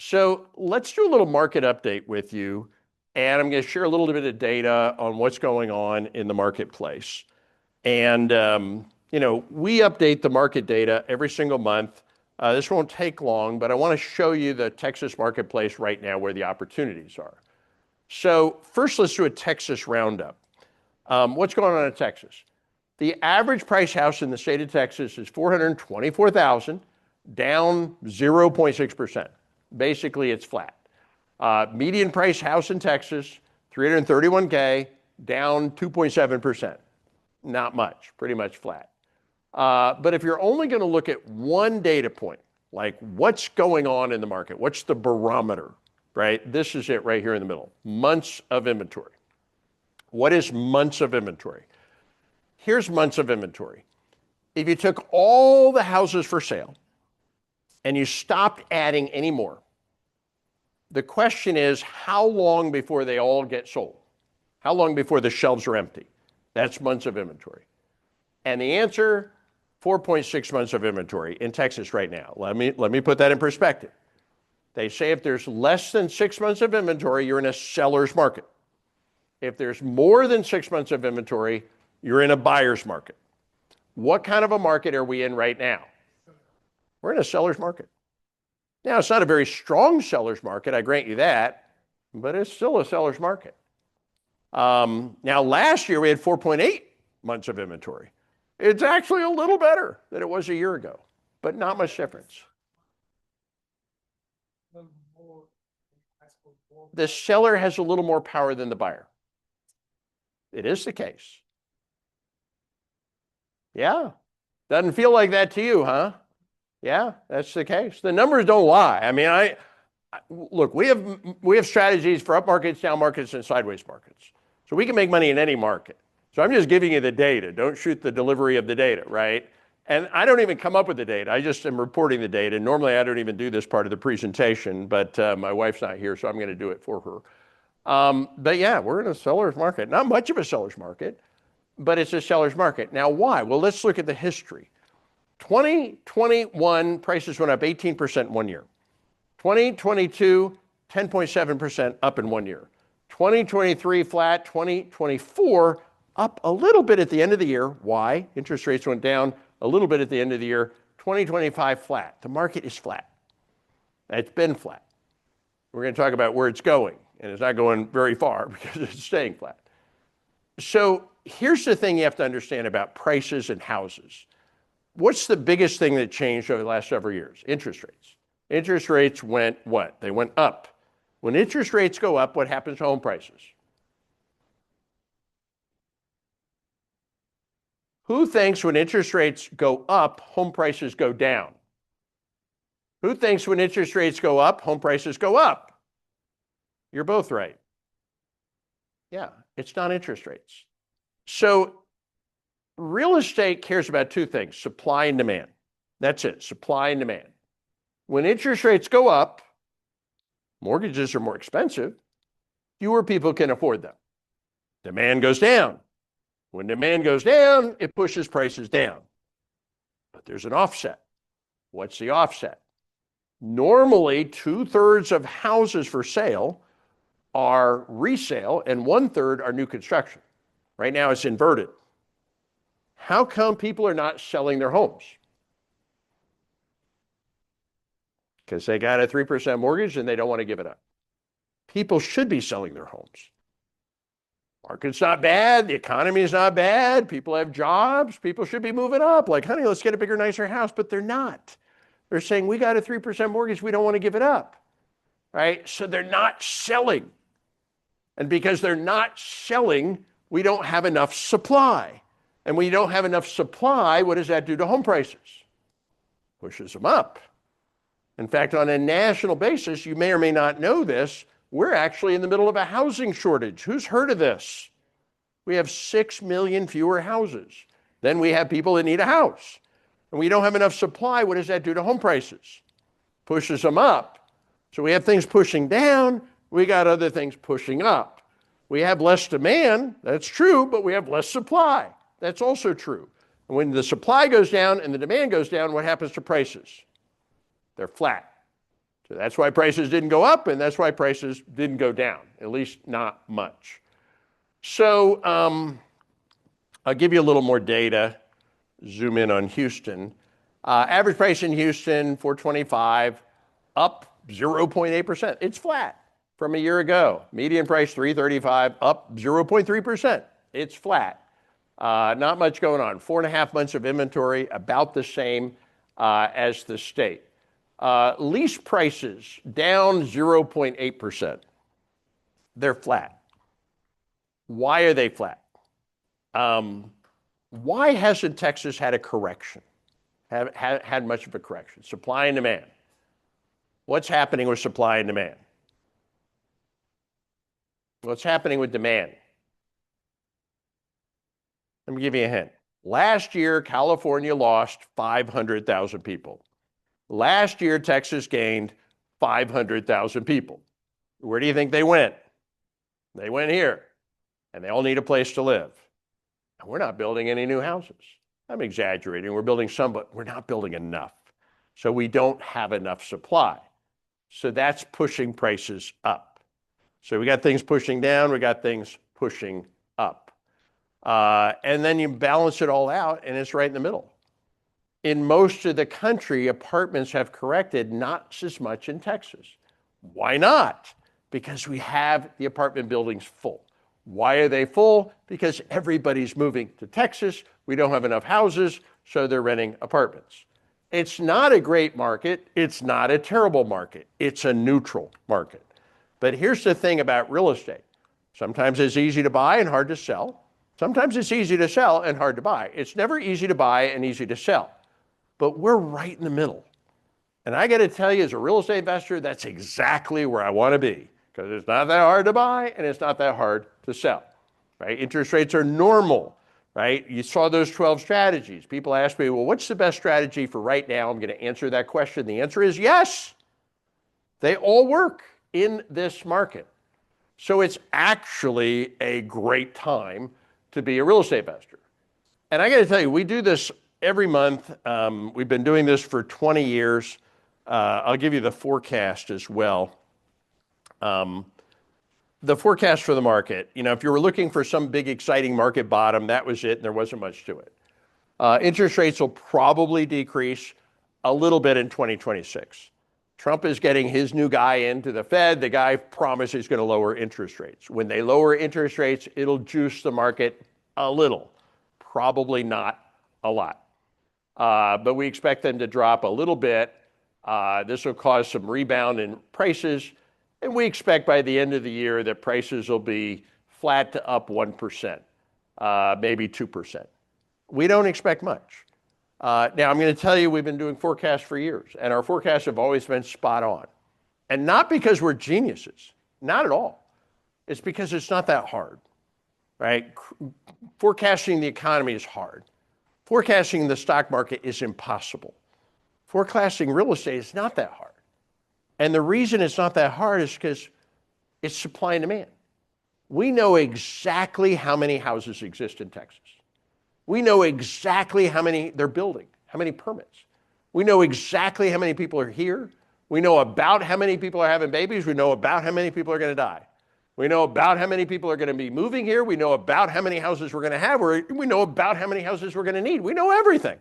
So let's do a little market update with you. And I'm going to share a little bit of data on what's going on in the marketplace. And, we update the market data every single month. This won't take long, but I want to show you the Texas marketplace right now where the opportunities are. So first, let's do a Texas roundup. What's going on in Texas? The average price house in the state of Texas is $424,000, down 0.6%. Basically, it's flat. Median price house in Texas, $331K, down 2.7%. Not much, pretty much flat. But if you're only going to look at one data point, like what's going on in the market, what's the barometer, right? This is it right here in the middle, months of inventory. What is months of inventory? Here's months of inventory. If you took all the houses for sale and you stopped adding any more, the question is, how long before they all get sold? How long before the shelves are empty? That's months of inventory. And the answer, 4.6 months of inventory in Texas right now. Let me put that in perspective. They say if there's less than 6 months of inventory, you're in a seller's market. If there's more than 6 months of inventory, you're in a buyer's market. What kind of a market are we in right now? We're in a seller's market. Now, it's not a very strong seller's market, I grant you that, but it's still a seller's market. Now, last year we had 4.8 months of inventory. It's actually a little better than it was a year ago, but not much difference. The seller has a little more power than the buyer. It is the case. Yeah. Doesn't feel like that to you, huh? Yeah, that's the case. The numbers don't lie. I mean, look, we have strategies for up markets, down markets, and sideways markets. So we can make money in any market. So I'm just giving you the data. Don't shoot the delivery of the data, right? And I don't even come up with the data. I just am reporting the data. Normally, I don't even do this part of the presentation, but my wife's not here, so I'm going to do it for her. But yeah, we're in a seller's market. Not much of a seller's market, but it's a seller's market. Now, why? Well, let's look at the history. 2021, prices went up 18% in 1 year. 2022, 10.7% up in 1 year. 2023, flat. 2024, up a little bit at the end of the year. Why? Interest rates went down a little bit at the end of the year. 2025, flat. The market is flat. It's been flat. We're going to talk about where it's going, and it's not going very far because it's staying flat. So here's the thing you have to understand about prices and houses. What's the biggest thing that changed over the last several years? Interest rates. Interest rates went what? They went up. When interest rates go up, what happens to home prices? Who thinks when interest rates go up, home prices go down? Who thinks when interest rates go up, home prices go up? You're both right. Yeah, it's not interest rates. So real estate cares about two things, supply and demand. That's it, supply and demand. When interest rates go up, mortgages are more expensive. Fewer people can afford them. Demand goes down. When demand goes down, it pushes prices down. But there's an offset. What's the offset? Normally, 2/3 of houses for sale are resale and 1/3 are new construction. Right now, it's inverted. How come people are not selling their homes? Because they got a 3% mortgage and they don't want to give it up. People should be selling their homes. Market's not bad. The economy is not bad. People have jobs. People should be moving up. Like, honey, let's get a bigger, nicer house. But they're not. They're saying, we got a 3% mortgage. We don't want to give it up. Right? So they're not selling. And because they're not selling, we don't have enough supply. And when you don't have enough supply, what does that do to home prices? Pushes them up. In fact, on a national basis, you may or may not know this, we're actually in the middle of a housing shortage. Who's heard of this? We have 6 million fewer houses than we have people that need a house. And we don't have enough supply. What does that do to home prices? Pushes them up. So we have things pushing down. We got other things pushing up. We have less demand. That's true, but we have less supply. That's also true. And when the supply goes down and the demand goes down, what happens to prices? They're flat. So that's why prices didn't go up, and that's why prices didn't go down, at least not much. So I'll give you a little more data. Zoom in on Houston. Average price in Houston, 425, up 0.8%. It's flat from a year ago. Median price, 335, up 0.3%. It's flat. Not much going on. 4.5 months of inventory, about the same as the state. Lease prices down 0.8%. They're flat. Why are they flat? Why hasn't Texas had a correction? Had much of a correction? Supply and demand. What's happening with supply and demand? What's happening with demand? Let me give you a hint. Last year, California lost 500,000 people. Last year, Texas gained 500,000 people. Where do you think they went? They went here, and they all need a place to live. And we're not building any new houses. I'm exaggerating. We're building some, but we're not building enough. So we don't have enough supply. So that's pushing prices up. So we got things pushing down, we got things pushing up. And then you balance it all out, and it's right in the middle. In most of the country, apartments have corrected, not as much in Texas. Why not? Because we have the apartment buildings full. Why are they full? Because everybody's moving to Texas. We don't have enough houses, so they're renting apartments. It's not a great market. It's not a terrible market. It's a neutral market. But here's the thing about real estate. Sometimes it's easy to buy and hard to sell. Sometimes it's easy to sell and hard to buy. It's never easy to buy and easy to sell. But we're right in the middle. And I got to tell you, as a real estate investor, that's exactly where I want to be, because it's not that hard to buy and it's not that hard to sell, right? Interest rates are normal, right? You saw those 12 strategies. People ask me, well, what's the best strategy for right now? I'm going to answer that question. The answer is yes. They all work in this market. So it's actually a great time to be a real estate investor. And I got to tell you, we do this every month. We've been doing this for 20 years. I'll give you the forecast as well. The forecast for the market, if you were looking for some big exciting market bottom, that was it, and there wasn't much to it. Interest rates will probably decrease a little bit in 2026. Trump is getting his new guy into the Fed. The guy promised he's going to lower interest rates. When they lower interest rates, it'll juice the market a little, probably not a lot. But we expect them to drop a little bit. This will cause some rebound in prices. And we expect by the end of the year that prices will be flat to up 1%, maybe 2%. We don't expect much. Now, I'm going to tell you, we've been doing forecasts for years, and our forecasts have always been spot on. And not because we're geniuses, not at all. It's because it's not that hard, right? Forecasting the economy is hard. Forecasting the stock market is impossible. Forecasting real estate is not that hard. And the reason it's not that hard is because it's supply and demand. We know exactly how many houses exist in Texas. We know exactly how many they're building, how many permits. We know exactly how many people are here. We know about how many people are having babies. We know about how many people are going to die. We know about how many people are going to be moving here. We know about how many houses we're going to have. We know about how many houses we're going to need. We know everything.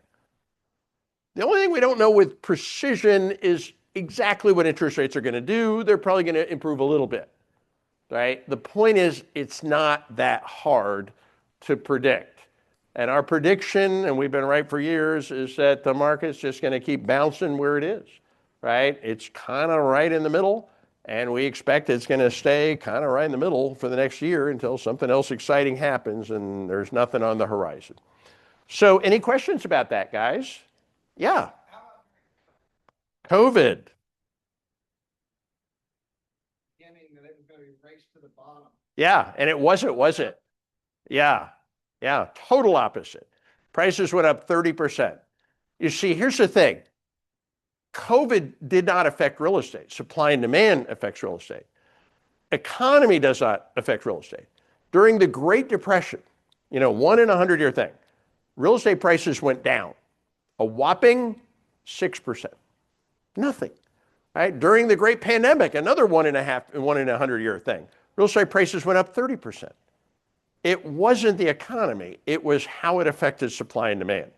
The only thing we don't know with precision is exactly what interest rates are going to do. They're probably going to improve a little bit, right? The point is, it's not that hard to predict. And our prediction, and we've been right for years, is that the market's just going to keep bouncing where it is, right? It's kind of right in the middle, and we expect it's going to stay kind of right in the middle for the next year until something else exciting happens and there's nothing on the horizon. So any questions about that, guys? Yeah. COVID. Yeah, and it wasn't, was it? Yeah. Yeah, total opposite. Prices went up 30%. You see, here's the thing. COVID did not affect real estate. Supply and demand affects real estate. Economy does not affect real estate. During the Great Depression, 1 in a 100-year thing, real estate prices went down a whopping 6%. Nothing. right? During the great pandemic, another 1 in 100 year thing. Real estate prices went up 30%. It wasn't the economy. It was how it affected supply and demand.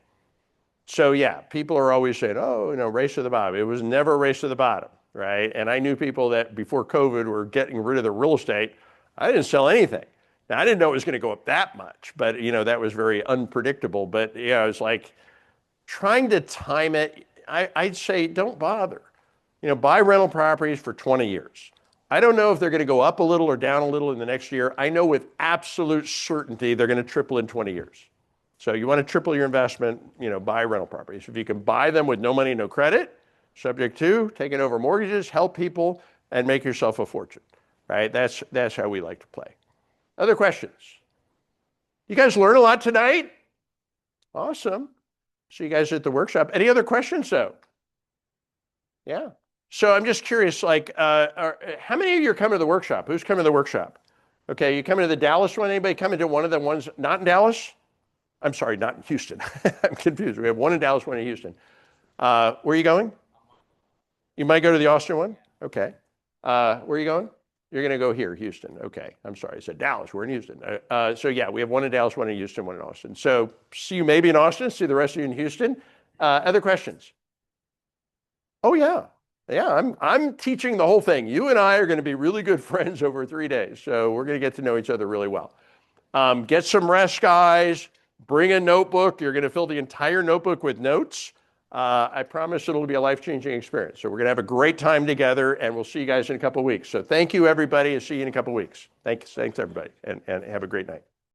So yeah, people are always saying, oh, race to the bottom. It was never a race to the bottom, right? And I knew people that before COVID were getting rid of the real estate. I didn't sell anything. Now, I didn't know it was going to go up that much, but that was very unpredictable. But yeah, it was like trying to time it. I'd say don't bother. Buy rental properties for 20 years. I don't know if they're going to go up a little or down a little in the next year. I know with absolute certainty they're going to triple in 20 years. So you want to triple your investment, buy rental properties. If you can buy them with no money, no credit, subject to taking over mortgages, help people, and make yourself a fortune, right? That's how we like to play. Other questions? You guys learn a lot tonight? Awesome. See you guys at the workshop. Any other questions, though? Yeah. So I'm just curious, how many of you are coming to the workshop? Who's coming to the workshop? Okay, you coming to the Dallas one? Anybody coming to one of the ones not in Dallas? I'm sorry, not in Houston. I'm confused. We have one in Dallas, one in Houston. Where are you going? You might go to the Austin one? Okay. Where are you going? You're going to go here, Houston. Okay. I'm sorry. I said Dallas. We're in Houston. So yeah, we have one in Dallas, one in Houston, one in Austin. So see you maybe in Austin, see the rest of you in Houston. Other questions? Oh yeah. Yeah, I'm teaching the whole thing. You and I are going to be really good friends over 3 days. So we're going to get to know each other really well. Get some rest, guys. Bring a notebook. You're going to fill the entire notebook with notes. I promise it'll be a life-changing experience. So we're going to have a great time together, and we'll see you guys in a couple of weeks. So thank you, everybody, and see you in a couple of weeks. Thanks everybody, and have a great night.